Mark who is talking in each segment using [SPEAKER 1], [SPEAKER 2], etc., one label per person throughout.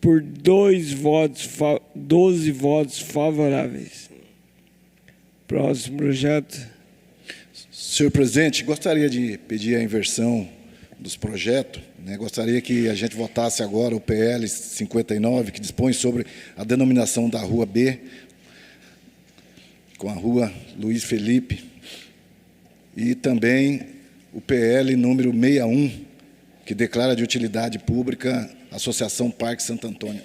[SPEAKER 1] por 12 votos favoráveis. Próximo projeto.
[SPEAKER 2] Senhor presidente, gostaria de pedir a inversão dos projetos. Gostaria que a gente votasse agora o PL 59, que dispõe sobre a denominação da Rua B, com a Rua Luiz Felipe, e também o PL número 61, que declara de utilidade pública a Associação Parque Santo Antônio.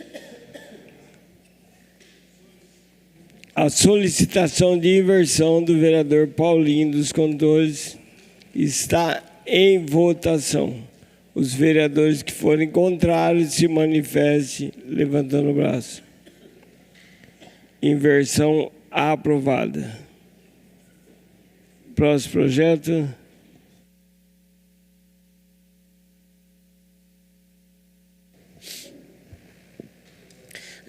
[SPEAKER 1] A solicitação de inversão do vereador Paulinho dos Condutores está em votação. Os vereadores que forem contrários se manifestem levantando o braço. Inversão aprovada. Próximo projeto.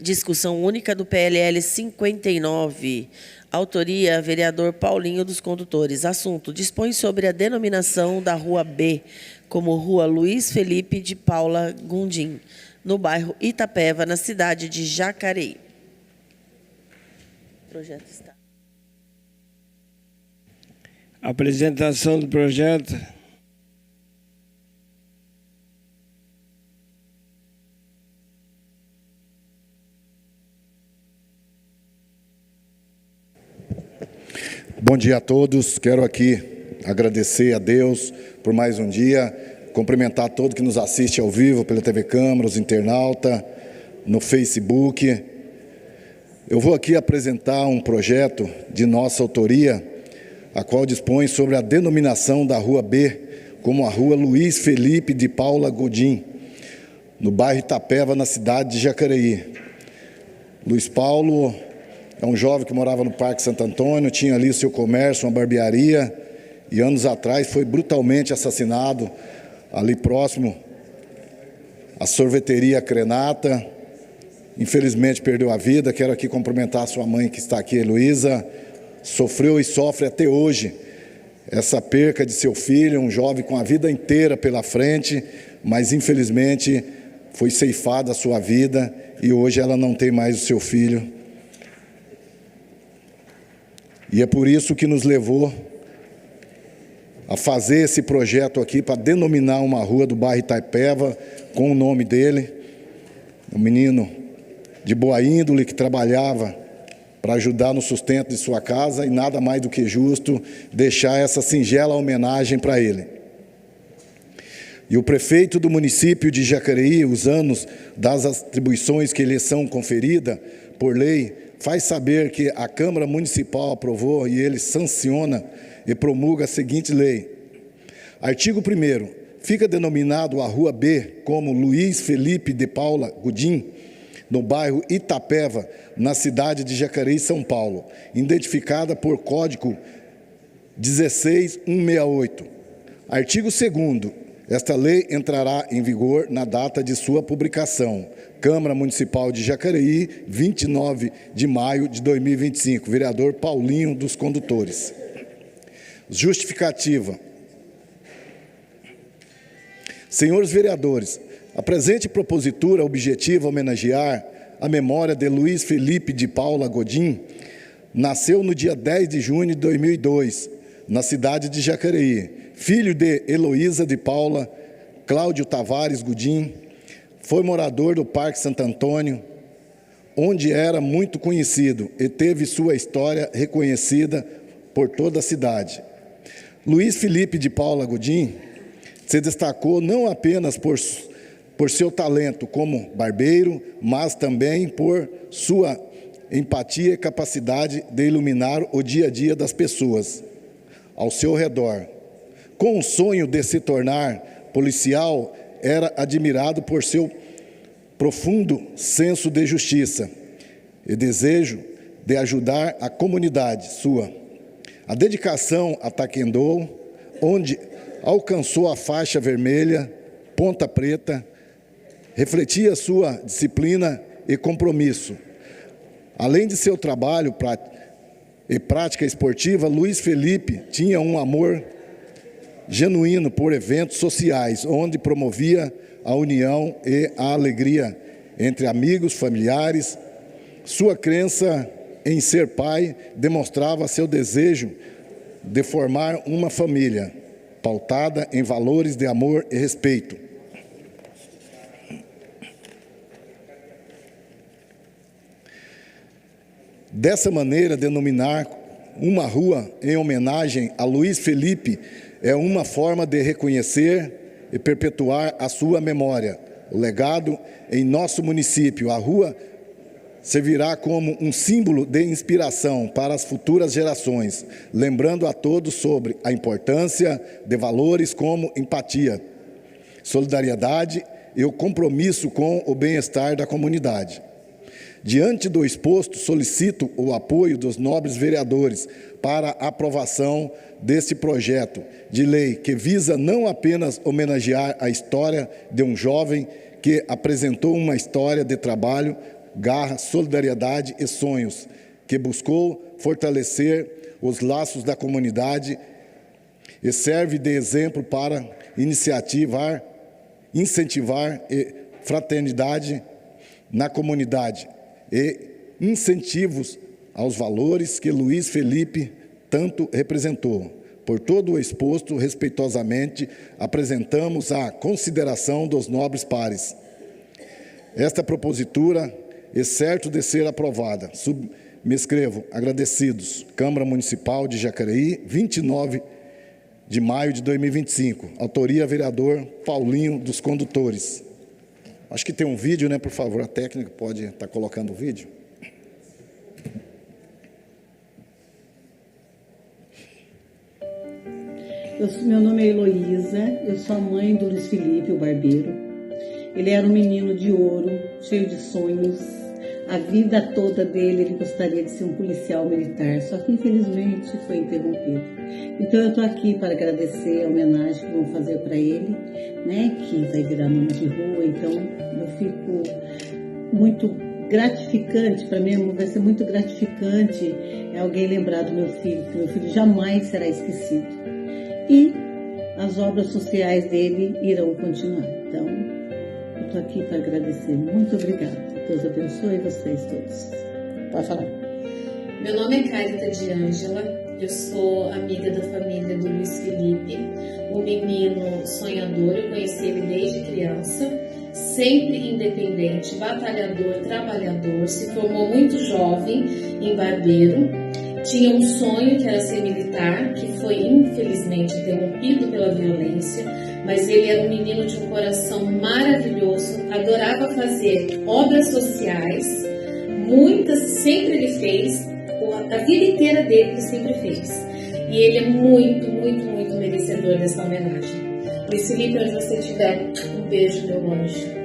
[SPEAKER 3] Discussão única do PLL 59. Autoria, vereador Paulinho dos Condutores. Assunto, dispõe sobre a denominação da Rua B como Rua Luiz Felipe de Paula Gondim, no bairro Itapeva, na cidade de Jacareí. O projeto está.
[SPEAKER 1] Apresentação do projeto.
[SPEAKER 2] Bom dia a todos. Quero aqui agradecer a Deus por mais um dia, cumprimentar todos que nos assistem ao vivo pela TV Câmara, os internautas, no Facebook. Eu vou aqui apresentar um projeto de nossa autoria, a qual dispõe sobre a denominação da Rua B como a Rua Luiz Felipe de Paula Gondim, no bairro Itapeva, na cidade de Jacareí. Luiz Paulo é um jovem que morava no Parque Santo Antônio, tinha ali seu comércio, uma barbearia, e anos atrás foi brutalmente assassinado ali próximo à sorveteria Crenata. Infelizmente perdeu a vida. Quero aqui cumprimentar a sua mãe que está aqui, Heloísa. Sofreu e sofre até hoje essa perca de seu filho, um jovem com a vida inteira pela frente, mas infelizmente foi ceifada a sua vida e hoje ela não tem mais o seu filho. E é por isso que nos levou a fazer esse projeto aqui para denominar uma rua do bairro Itapeva com o nome dele, um menino de boa índole que trabalhava para ajudar no sustento de sua casa e nada mais do que justo deixar essa singela homenagem para ele. E o prefeito do município de Jacareí, os anos das atribuições que lhe são conferidas por lei, faz saber que a Câmara Municipal aprovou e ele sanciona e promulga a seguinte lei. Artigo 1º. Fica denominado a Rua B como Luiz Felipe de Paula Gondim, no bairro Itapeva, na cidade de Jacareí, São Paulo, identificada por código 16168. Artigo 2º. Esta lei entrará em vigor na data de sua publicação. Câmara Municipal de Jacareí, 29 de maio de 2025. Vereador Paulinho dos Condutores. Justificativa. Senhores vereadores, a presente propositura objetiva homenagear a memória de Luiz Felipe de Paula Gondim. Nasceu no dia 10 de junho de 2002, na cidade de Jacareí. Filho de Heloísa de Paula, Cláudio Tavares Gondim, foi morador do Parque Santo Antônio, onde era muito conhecido e teve sua história reconhecida por toda a cidade. Luiz Felipe de Paula Gondim se destacou não apenas por seu talento como barbeiro, mas também por sua empatia e capacidade de iluminar o dia a dia das pessoas ao seu redor. Com o sonho de se tornar policial, era admirado por seu profundo senso de justiça e desejo de ajudar a comunidade sua. A dedicação a taekwondo, onde alcançou a faixa vermelha, ponta preta, refletia sua disciplina e compromisso. Além de seu trabalho e prática esportiva, Luiz Felipe tinha um amor genuíno por eventos sociais, onde promovia a união e a alegria entre amigos, familiares. Sua crença em ser pai demonstrava seu desejo de formar uma família pautada em valores de amor e respeito. Dessa maneira, denominar uma rua em homenagem a Luiz Felipe é uma forma de reconhecer e perpetuar a sua memória, o legado em nosso município. A rua servirá como um símbolo de inspiração para as futuras gerações, lembrando a todos sobre a importância de valores como empatia, solidariedade e o compromisso com o bem-estar da comunidade. Diante do exposto, solicito o apoio dos nobres vereadores para a aprovação deste projeto de lei que visa não apenas homenagear a história de um jovem que apresentou uma história de trabalho, garra, solidariedade e sonhos, que buscou fortalecer os laços da comunidade e serve de exemplo para incentivar fraternidade na comunidade e incentivos aos valores que Luiz Felipe tanto representou. Por todo o exposto, respeitosamente, apresentamos a consideração dos nobres pares. Esta propositura é certo de ser aprovada. Me escrevo, agradecidos, Câmara Municipal de Jacareí, 29 de maio de 2025. Autoria, vereador Paulinho dos Condutores. Acho que tem um vídeo, né? Por favor, a técnica pode estar colocando o vídeo.
[SPEAKER 4] Meu nome é Heloísa, eu sou a mãe do Luiz Felipe, o barbeiro. Ele era um menino de ouro, cheio de sonhos. A vida toda dele, ele gostaria de ser um policial militar, só que infelizmente foi interrompido. Então eu estou aqui para agradecer a homenagem que vão fazer para ele, né, que vai virar nome de rua. Então eu fico muito gratificante, para mim vai ser muito gratificante alguém lembrar do meu filho, que meu filho jamais será esquecido. E as obras sociais dele irão continuar. Então, eu estou aqui para agradecer. Muito obrigada. Deus abençoe vocês todos. Pode falar.
[SPEAKER 5] Meu nome é Carita de Ângela, eu sou amiga da família do Luiz Felipe, um menino sonhador. Eu conheci ele desde criança, sempre independente, batalhador, trabalhador, se formou muito jovem em Barbeiro. Tinha um sonho que era ser militar, que foi infelizmente interrompido pela violência, mas ele era um menino de um coração maravilhoso, adorava fazer obras sociais, muitas sempre ele fez, a vida inteira dele ele sempre fez. E ele é muito, muito, muito merecedor dessa homenagem. Luiz Felipe, onde você estiver, um beijo, meu anjo.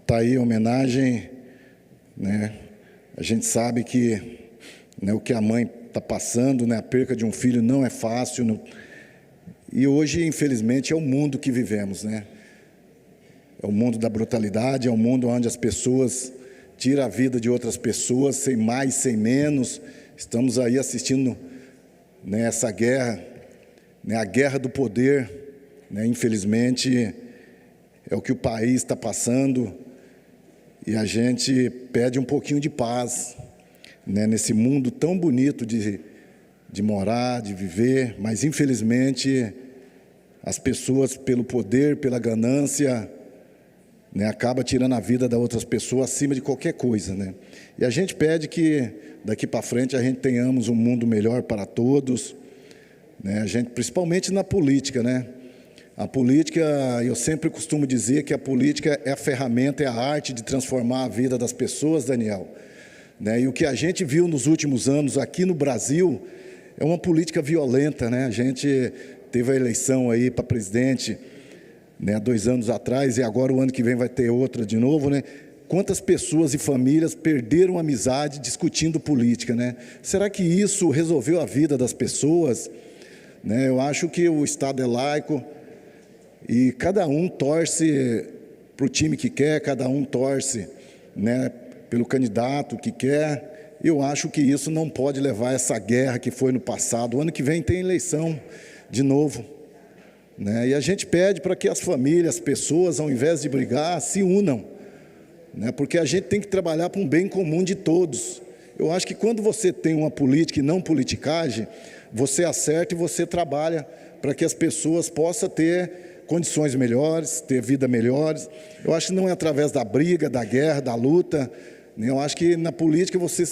[SPEAKER 2] Está aí a homenagem, né? A gente sabe que, né, o que a mãe está passando, né, a perca de um filho não é fácil. E hoje, infelizmente, é o mundo que vivemos, né? É o mundo da brutalidade, é o mundo onde as pessoas tiram a vida de outras pessoas, sem mais, sem menos. Estamos aí assistindo, né, essa guerra, né, a guerra do poder, né? Infelizmente, é o que o país está passando. E a gente pede um pouquinho de paz, né, nesse mundo tão bonito de morar, de viver, mas infelizmente as pessoas, pelo poder, pela ganância, né, acaba tirando a vida das outras pessoas acima de qualquer coisa, né? E a gente pede que daqui para frente a gente tenhamos um mundo melhor para todos, né? A gente, principalmente na política, né? A política, eu sempre costumo dizer que a política é a ferramenta, é a arte de transformar a vida das pessoas, Daniel, né? E o que a gente viu nos últimos anos aqui no Brasil é uma política violenta, né? A gente teve a eleição aí para presidente, né, 2 anos atrás, e agora o ano que vem vai ter outra de novo, né? Quantas pessoas e famílias perderam amizade discutindo política, né? Será que isso resolveu a vida das pessoas? Né? Eu acho que o Estado é laico e cada um torce para o time que quer, cada um torce, né, pelo candidato que quer. Eu acho que isso não pode levar a essa guerra que foi no passado. O ano que vem tem eleição de novo, né? E a gente pede para que as famílias, as pessoas, ao invés de brigar, se unam, né? Porque a gente tem que trabalhar para um bem comum de todos. Eu acho que quando você tem uma política e não politicagem, você acerta e você trabalha para que as pessoas possam ter condições melhores, ter vida melhores. Eu acho que não é através da briga, da guerra, da luta. Eu acho que na política você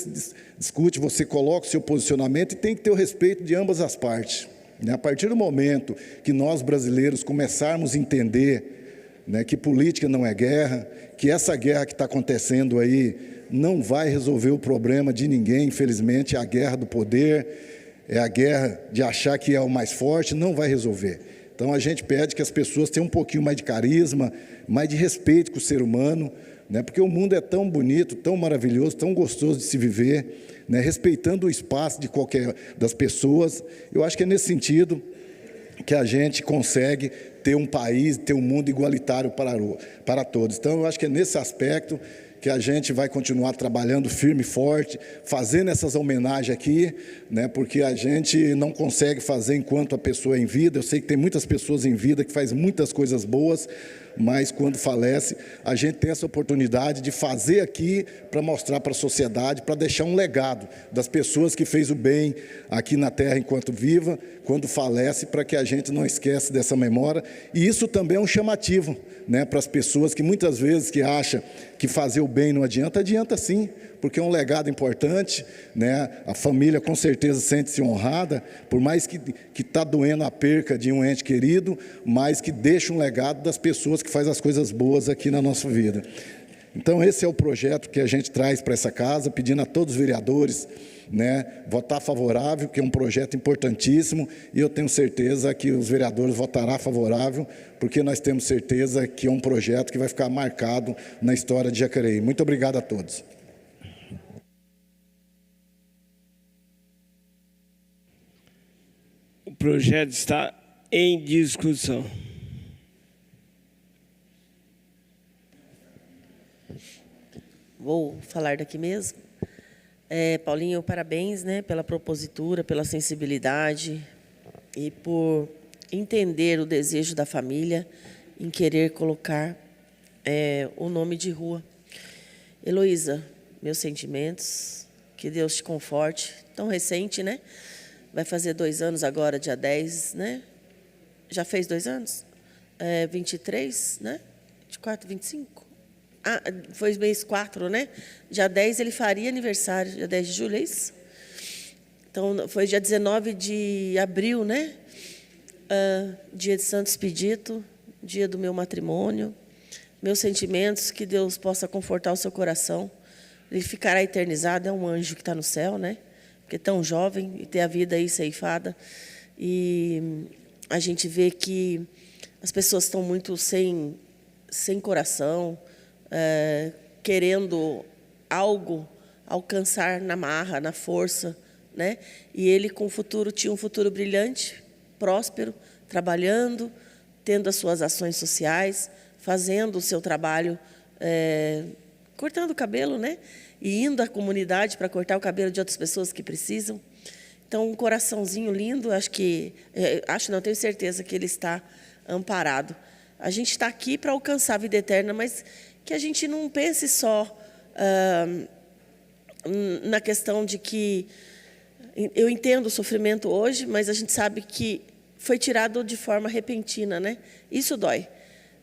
[SPEAKER 2] discute, você coloca o seu posicionamento e tem que ter o respeito de ambas as partes. A partir do momento que nós brasileiros começarmos a entender, né, que política não é guerra, que essa guerra que está acontecendo aí não vai resolver o problema de ninguém, infelizmente, é a guerra do poder, é a guerra de achar que é o mais forte, não vai resolver. Então a gente pede que as pessoas tenham um pouquinho mais de carisma, mais de respeito com o ser humano, né, porque o mundo é tão bonito, tão maravilhoso, tão gostoso de se viver, né, respeitando o espaço de qualquer das pessoas. Eu acho que é nesse que a gente consegue ter um país, ter um mundo igualitário para todos. Então, eu acho que é nesse aspecto que a gente vai continuar trabalhando firme e forte, fazendo essas homenagens aqui, né, porque a gente não consegue fazer enquanto a pessoa é em vida. Eu sei que tem muitas pessoas em vida que fazem muitas coisas boas, mas quando falece, a gente tem essa oportunidade de fazer aqui para mostrar para a sociedade, para deixar um legado das pessoas que fez o bem aqui na terra enquanto viva, quando falece, para que a gente não esqueça dessa memória. E isso também é um chamativo, né, para as pessoas que muitas vezes que acham que fazer o bem não adianta, adianta sim, porque é um legado importante, né? A família com certeza sente-se honrada, por mais que está doendo a perca de um ente querido, mas que deixa um legado das pessoas que fazem as coisas boas aqui na nossa vida. Então esse é o projeto que a gente traz para essa casa, pedindo a todos os vereadores, né, votar favorável, que é um projeto importantíssimo, e eu tenho certeza que os vereadores votarão favorável, porque nós temos certeza que é um projeto que vai ficar marcado na história de Jacareí. Muito obrigado a todos.
[SPEAKER 1] O projeto está em discussão.
[SPEAKER 3] Vou falar daqui mesmo. Paulinho, parabéns, né, pela propositura, pela sensibilidade e por entender o desejo da família em querer colocar o nome de rua. Heloísa, meus sentimentos, que Deus te conforte. Tão recente, né? Vai fazer 2 anos agora, dia 10, né? Já fez 2 anos? 23, né? 24, 25? Ah, foi mês 4, né? Dia 10 ele faria aniversário, dia 10 de julho, é isso? Então, foi dia 19 de abril, né? Dia de Santo Expedito, dia do meu matrimônio. Meus sentimentos, que Deus possa confortar o seu coração. Ele ficará eternizado, é um anjo que está no céu, né? Porque é tão jovem e ter a vida aí ceifada. E a gente vê que as pessoas estão muito sem coração, querendo algo alcançar na marra, na força, né? E ele tinha um futuro brilhante, próspero, trabalhando, tendo as suas ações sociais, fazendo o seu trabalho, cortando o cabelo, né? E indo à comunidade para cortar o cabelo de outras pessoas que precisam. Então, um coraçãozinho lindo, tenho certeza que ele está amparado. A gente está aqui para alcançar a vida eterna, mas que a gente não pense só na questão de que eu entendo o sofrimento hoje, mas a gente sabe que foi tirado de forma repentina, né? Isso dói,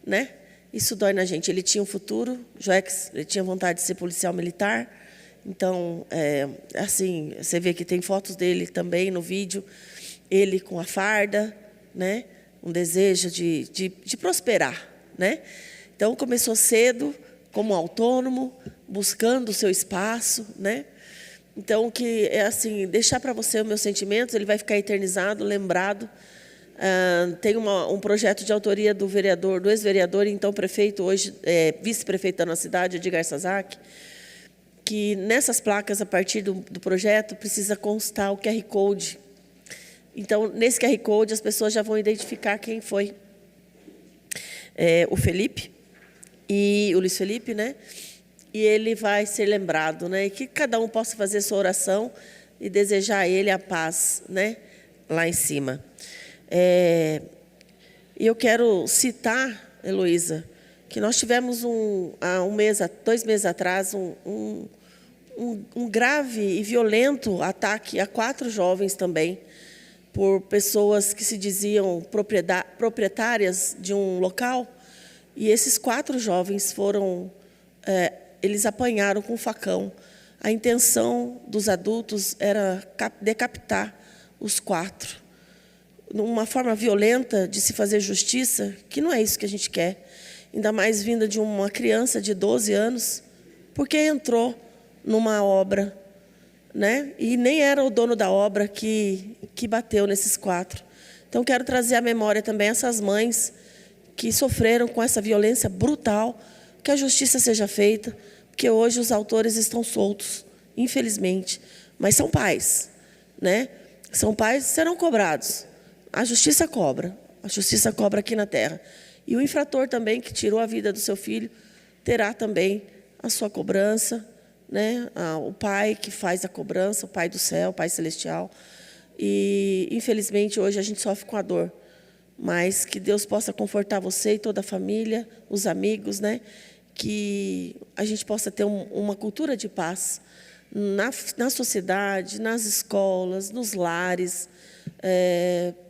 [SPEAKER 3] né? Isso dói na gente. Ele tinha um futuro, Joex, ele tinha vontade de ser policial militar. Então, assim, você vê que tem fotos dele também no vídeo, ele com a farda, né? Um desejo de prosperar, né? Então, começou cedo, como autônomo, buscando o seu espaço, né? Então, que é assim, deixar para você os meus sentimentos, ele vai ficar eternizado, lembrado. Tem um projeto de autoria do vereador, do ex-vereador e então prefeito, hoje vice-prefeito da nossa cidade, Edgar Sazak, que nessas placas, a partir do projeto, precisa constar o QR Code. Então, nesse QR Code, as pessoas já vão identificar quem foi o Felipe, e o Luiz Felipe, né? E ele vai ser lembrado, né? E que cada um possa fazer sua oração e desejar a ele a paz, né? Lá em cima. E eu quero citar, Heloísa, que nós tivemos há 2 meses atrás um grave e violento ataque a 4 jovens também, por pessoas que se diziam proprietárias de um local, e esses 4 jovens foram, eles apanharam com facão. A intenção dos adultos era decapitar os 4, numa forma violenta de se fazer justiça, que não é isso que a gente quer, ainda mais vinda de uma criança de 12 anos, porque entrou numa obra, né? E nem era o dono da obra que bateu nesses 4. Então, quero trazer à memória também essas mães que sofreram com essa violência brutal, que a justiça seja feita, porque hoje os autores estão soltos, infelizmente, mas são pais, né? São pais, serão cobrados. A justiça cobra aqui na terra. E o infrator também, que tirou a vida do seu filho, terá também a sua cobrança, né? O pai que faz a cobrança, o Pai do céu, o Pai celestial. E, infelizmente, hoje a gente sofre com a dor. Mas que Deus possa confortar você e toda a família, os amigos, né? Que a gente possa ter uma cultura de paz na sociedade, nas escolas, nos lares,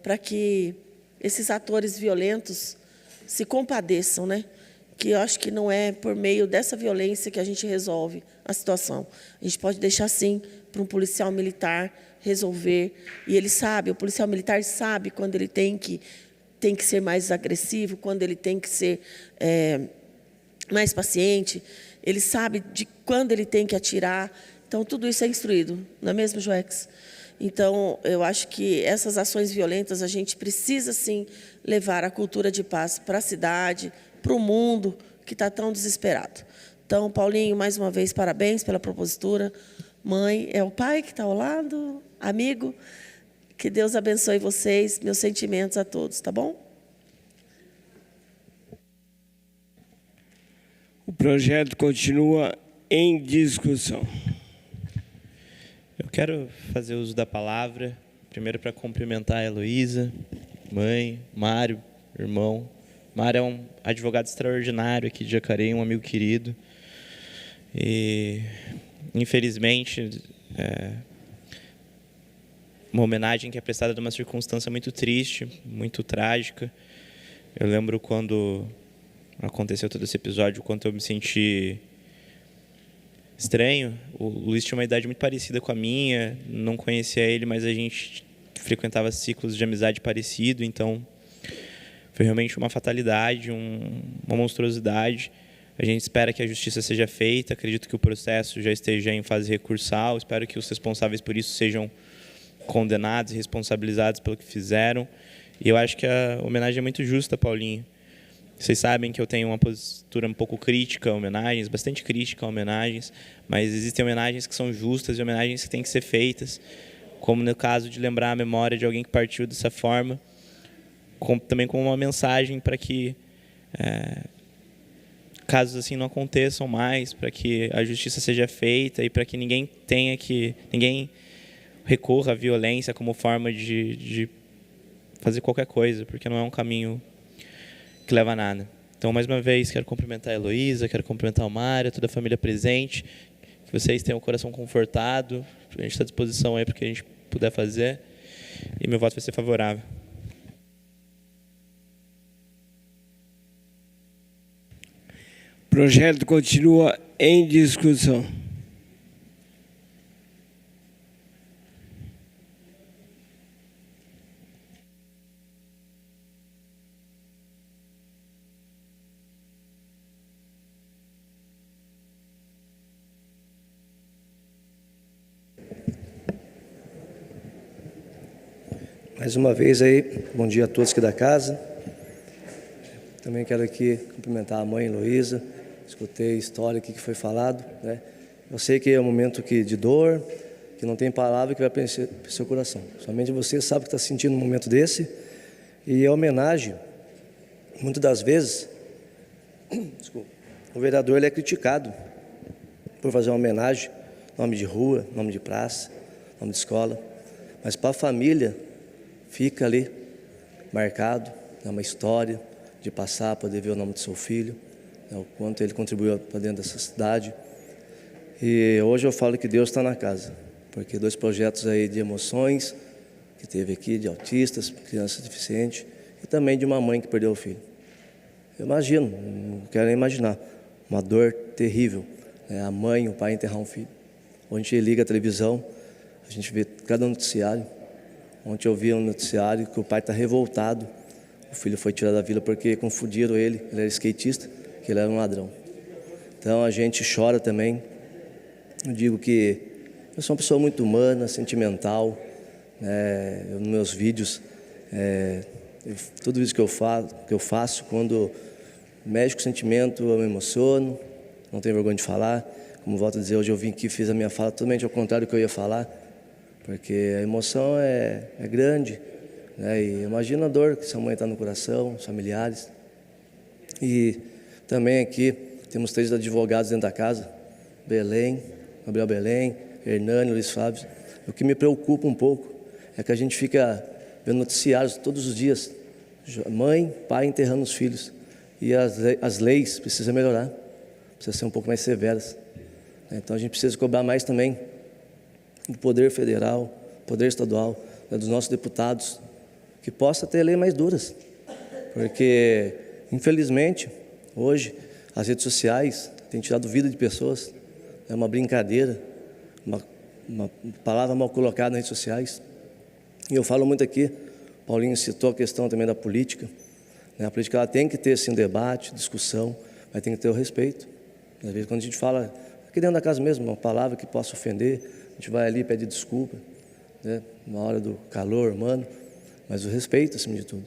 [SPEAKER 3] para que esses atores violentos se compadeçam, né? Que eu acho que não é por meio dessa violência que a gente resolve a situação. A gente pode deixar, sim, para um policial militar resolver. E ele sabe, o policial militar sabe quando ele tem que ser mais agressivo, quando ele tem que ser mais paciente. Ele sabe de quando ele tem que atirar. Então, tudo isso é instruído, não é mesmo, Joex? Então, eu acho que essas ações violentas, a gente precisa, sim, levar a cultura de paz para a cidade, para o mundo, que está tão desesperado. Então, Paulinho, mais uma vez, parabéns pela propositura. Mãe, é o pai que está ao lado, amigo. Que Deus abençoe vocês, meus sentimentos a todos, tá bom?
[SPEAKER 1] O projeto continua em discussão.
[SPEAKER 6] Eu quero fazer uso da palavra, primeiro para cumprimentar a Heloísa, mãe, Mário, irmão. Mário é um advogado extraordinário aqui de Jacareí, um amigo querido. E, infelizmente, uma homenagem que é prestada de uma circunstância muito triste, muito trágica. Eu lembro quando aconteceu todo esse episódio, o quanto eu me senti estranho. O Luiz tinha uma idade muito parecida com a minha, não conhecia ele, mas a gente frequentava ciclos de amizade parecido, então foi realmente uma fatalidade, uma monstruosidade. A gente espera que a justiça seja feita, acredito que o processo já esteja em fase recursal, espero que os responsáveis por isso sejam condenados e responsabilizados pelo que fizeram. E eu acho que a homenagem é muito justa, Paulinho. Vocês sabem que eu tenho uma postura um pouco crítica a homenagens, bastante crítica a homenagens, mas existem homenagens que são justas e homenagens que têm que ser feitas, como no caso de lembrar a memória de alguém que partiu dessa forma, também como uma mensagem para que casos assim não aconteçam mais, para que a justiça seja feita e para que ninguém recorra à violência como forma de fazer qualquer coisa, porque não é um caminho que leva a nada. Então, mais uma vez, quero cumprimentar a Heloísa, quero cumprimentar o Mário, toda a família presente, que vocês tenham o coração confortado, a gente está à disposição aí para o que a gente puder fazer, e meu voto vai ser favorável.
[SPEAKER 1] O projeto continua em discussão.
[SPEAKER 7] Mais uma vez aí, bom dia a todos aqui da casa. Também quero aqui cumprimentar a mãe Heloísa. Escutei a história aqui que foi falado, né? Eu sei que é um momento de dor, que não tem palavra que vai preencher o seu coração. Somente você sabe o que está sentindo num momento desse. E a homenagem, muitas das vezes, o vereador ele é criticado por fazer uma homenagem, nome de rua, nome de praça, nome de escola. Mas para a família, fica ali marcado, é uma história de passar, poder ver o nome do seu filho, o quanto ele contribuiu para dentro dessa cidade. E hoje eu falo que Deus está na casa, porque 2 projetos aí de emoções que teve aqui, de autistas, crianças deficientes, e também de uma mãe que perdeu o filho. Eu imagino, não quero nem imaginar, uma dor terrível, né? A mãe e o pai enterrar um filho. Onde a gente liga a televisão, a gente vê cada noticiário. Ontem eu vi um noticiário que o pai está revoltado. O filho foi tirado da vila porque confundiram ele era skatista, que ele era um ladrão. Então a gente chora também. Eu digo que eu sou uma pessoa muito humana, sentimental. Nos meus vídeos, tudo isso que eu faço, quando mexe com o sentimento, eu me emociono, não tenho vergonha de falar. Como volto a dizer, hoje eu vim aqui e fiz a minha fala totalmente ao contrário do que eu ia falar. Porque a emoção é grande, né? E imagina a dor que sua mãe está no coração, os familiares. E também aqui temos 3 advogados dentro da casa, Belém, Gabriel Belém, Hernani, Luiz Fábio. O que me preocupa um pouco é que a gente fica vendo noticiários todos os dias, mãe, pai enterrando os filhos. E as leis precisam melhorar, precisam ser um pouco mais severas. Então a gente precisa cobrar mais também do poder federal, poder estadual, né, dos nossos deputados, que possa ter leis mais duras. Porque, infelizmente, hoje, as redes sociais têm tirado vida de pessoas. É uma brincadeira, uma palavra mal colocada nas redes sociais. E eu falo muito aqui, Paulinho citou a questão também da política. Né? A política ela tem que ter, sim, debate, discussão, mas tem que ter o respeito. Às vezes, quando a gente fala, aqui dentro da casa mesmo, uma palavra que possa ofender, a gente vai ali e pede desculpa, né, na hora do calor humano, mas o respeito acima de tudo.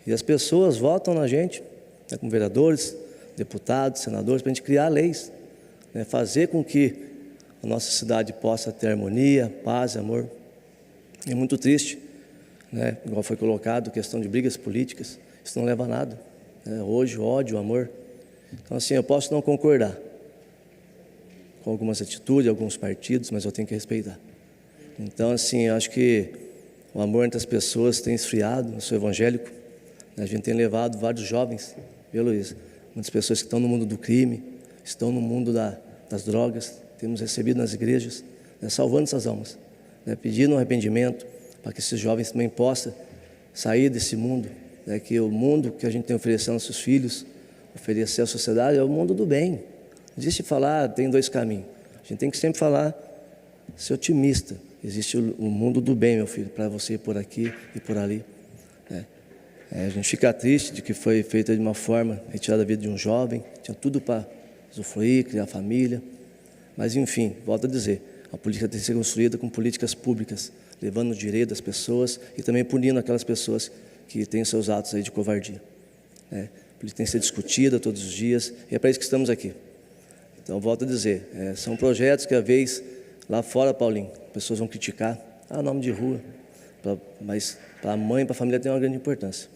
[SPEAKER 7] E as pessoas votam na gente, né, como vereadores, deputados, senadores, para a gente criar leis, né, fazer com que a nossa cidade possa ter harmonia, paz e amor. E é muito triste, né, igual foi colocado, questão de brigas políticas, isso não leva a nada. Né, hoje, o ódio, o amor. Então, assim, eu posso não concordar com algumas atitudes, alguns partidos, mas eu tenho que respeitar. Então, assim, eu acho que o amor entre as pessoas tem esfriado. Eu sou evangélico, né? A gente tem levado vários jovens, viu, Luiz? Muitas pessoas que estão no mundo do crime, estão no mundo das drogas, temos recebido nas igrejas, né, salvando essas almas, né, pedindo um arrependimento para que esses jovens também possam sair desse mundo, né, que o mundo que a gente tem oferecido aos seus filhos, oferecer à sociedade é o mundo do bem. Não existe falar, tem 2 caminhos. A gente tem que sempre falar, ser otimista. Existe o mundo do bem, meu filho, para você ir por aqui e por ali. A gente fica triste de que foi feita de uma forma, retirada da vida de um jovem, tinha tudo para usufruir, criar família. Mas, enfim, volto a dizer, a política tem que ser construída com políticas públicas, levando o direito das pessoas e também punindo aquelas pessoas que têm seus atos aí de covardia. A política tem que ser discutida todos os dias e é para isso que estamos aqui. Então, volto a dizer, são projetos que, às vezes, lá fora, Paulinho, pessoas vão criticar, nome de rua, mas para a mãe, para a família tem uma grande importância.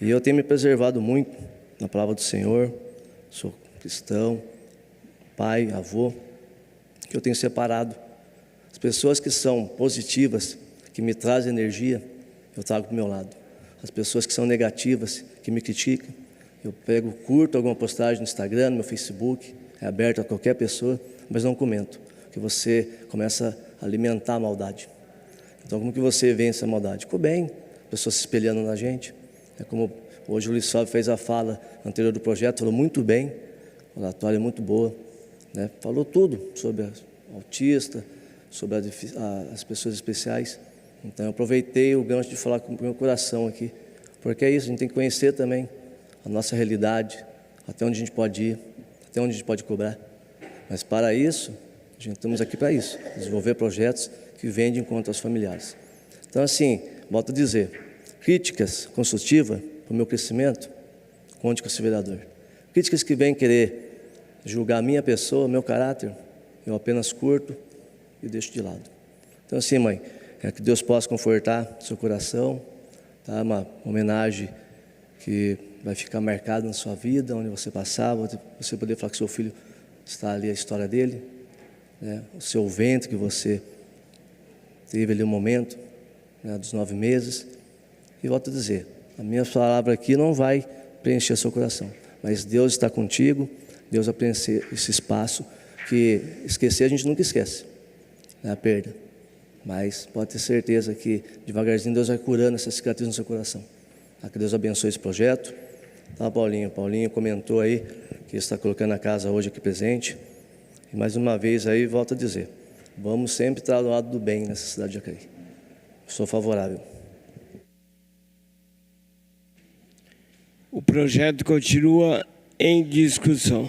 [SPEAKER 7] E eu tenho me preservado muito na palavra do Senhor, sou cristão, pai, avô, que eu tenho separado. As pessoas que são positivas, que me trazem energia, eu trago para o meu lado. As pessoas que são negativas, que me criticam, Eu curto alguma postagem no Instagram, no meu Facebook, é aberto a qualquer pessoa, mas não comento, porque você começa a alimentar a maldade. Então, como que você vence a maldade? Ficou bem, pessoas se espelhando na gente. É como hoje o Luiz Fábio fez a fala anterior do projeto, falou muito bem, a oratória é muito boa, né? Falou tudo sobre o autista, sobre as pessoas especiais. Então, eu aproveitei o gancho de falar com o meu coração aqui, porque é isso, a gente tem que conhecer também a nossa realidade, até onde a gente pode ir, até onde a gente pode cobrar. Mas para isso, a gente estamos aqui para isso, desenvolver projetos que vêm de encontro aos familiares. Então, assim, volto a dizer, críticas construtivas para o meu crescimento, conte com esse vereador. Críticas que vêm querer julgar a minha pessoa, meu caráter, eu apenas curto e deixo de lado. Então, assim, mãe, que Deus possa confortar seu coração, tá? Uma homenagem que vai ficar marcada na sua vida, onde você passar, você poder falar que seu filho está ali, a história dele, né? O seu ventre que você teve ali um momento, né, dos 9 meses. E volto a dizer, a minha palavra aqui não vai preencher seu coração, mas Deus está contigo, Deus vai preencher esse espaço, que esquecer a gente nunca esquece, né, a perda. Mas pode ter certeza que devagarzinho Deus vai curando essa cicatriz no seu coração. Que Deus abençoe esse projeto. Tá, Paulinho? Paulinho comentou aí que está colocando a casa hoje aqui presente. E mais uma vez aí, volto a dizer, vamos sempre estar do lado do bem nessa cidade de Jacareí. Sou favorável.
[SPEAKER 1] O projeto continua em discussão.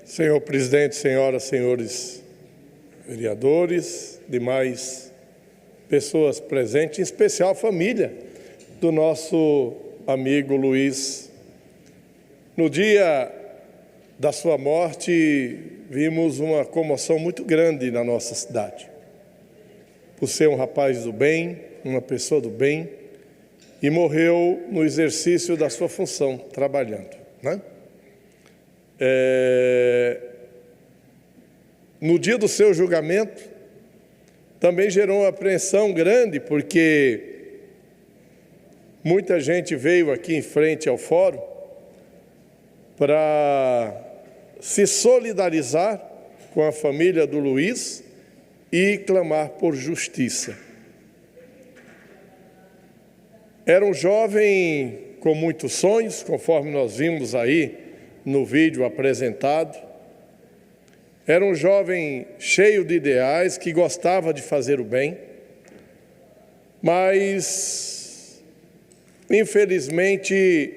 [SPEAKER 8] Senhor presidente, senhoras, senhores vereadores, demais pessoas presentes, em especial a família do nosso amigo Luiz. No dia da sua morte, vimos uma comoção muito grande na nossa cidade. Por ser um rapaz do bem, uma pessoa do bem, e morreu no exercício da sua função, trabalhando, né? No dia do seu julgamento, também gerou uma apreensão grande, porque muita gente veio aqui em frente ao fórum para se solidarizar com a família do Luiz e clamar por justiça. Era um jovem com muitos sonhos, conforme nós vimos aí no vídeo apresentado. Era um jovem cheio de ideais, que gostava de fazer o bem, mas, infelizmente,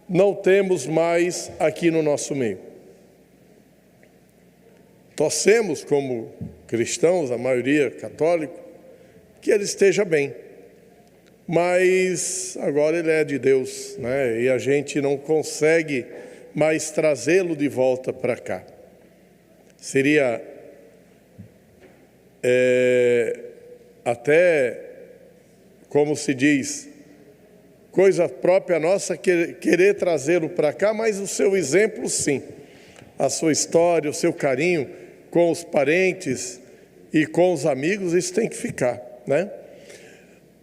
[SPEAKER 8] não temos mais aqui no nosso meio. Torcemos, como cristãos, a maioria católico, que ele esteja bem. Mas agora ele é de Deus, né? E a gente não consegue mais trazê-lo de volta para cá. Seria até, como se diz, coisa própria nossa querer trazê-lo para cá, mas o seu exemplo, sim. A sua história, o seu carinho com os parentes e com os amigos, isso tem que ficar, né?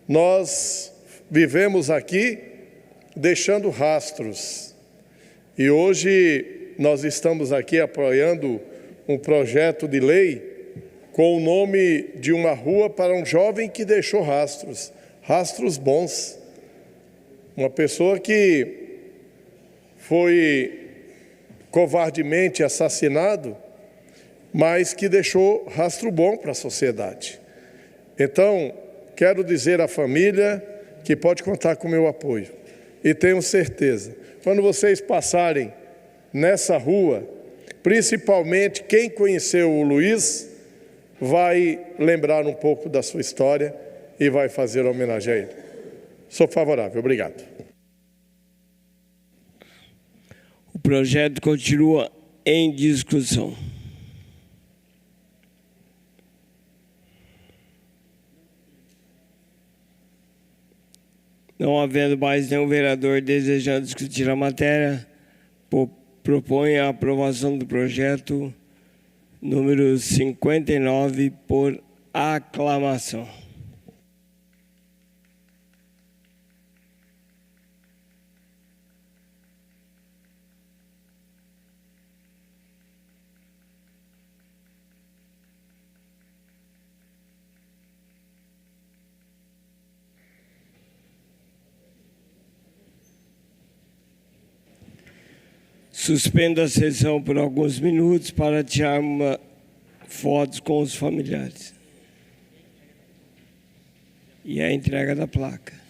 [SPEAKER 8] Nós vivemos aqui deixando rastros. E hoje nós estamos aqui apoiando um projeto de lei com o nome de uma rua para um jovem que deixou rastros, rastros bons. Uma pessoa que foi covardemente assassinado, mas que deixou rastro bom para a sociedade. Então, quero dizer à família que pode contar com o meu apoio. E tenho certeza, quando vocês passarem nessa rua, principalmente quem conheceu o Luiz, vai lembrar um pouco da sua história e vai fazer homenagem a ele. Sou favorável. Obrigado.
[SPEAKER 1] O projeto continua em discussão. Não havendo mais nenhum vereador desejando discutir a matéria, propõe a aprovação do projeto número 59, por aclamação. Suspendo a sessão por alguns minutos para tirar fotos com os familiares. E a entrega da placa.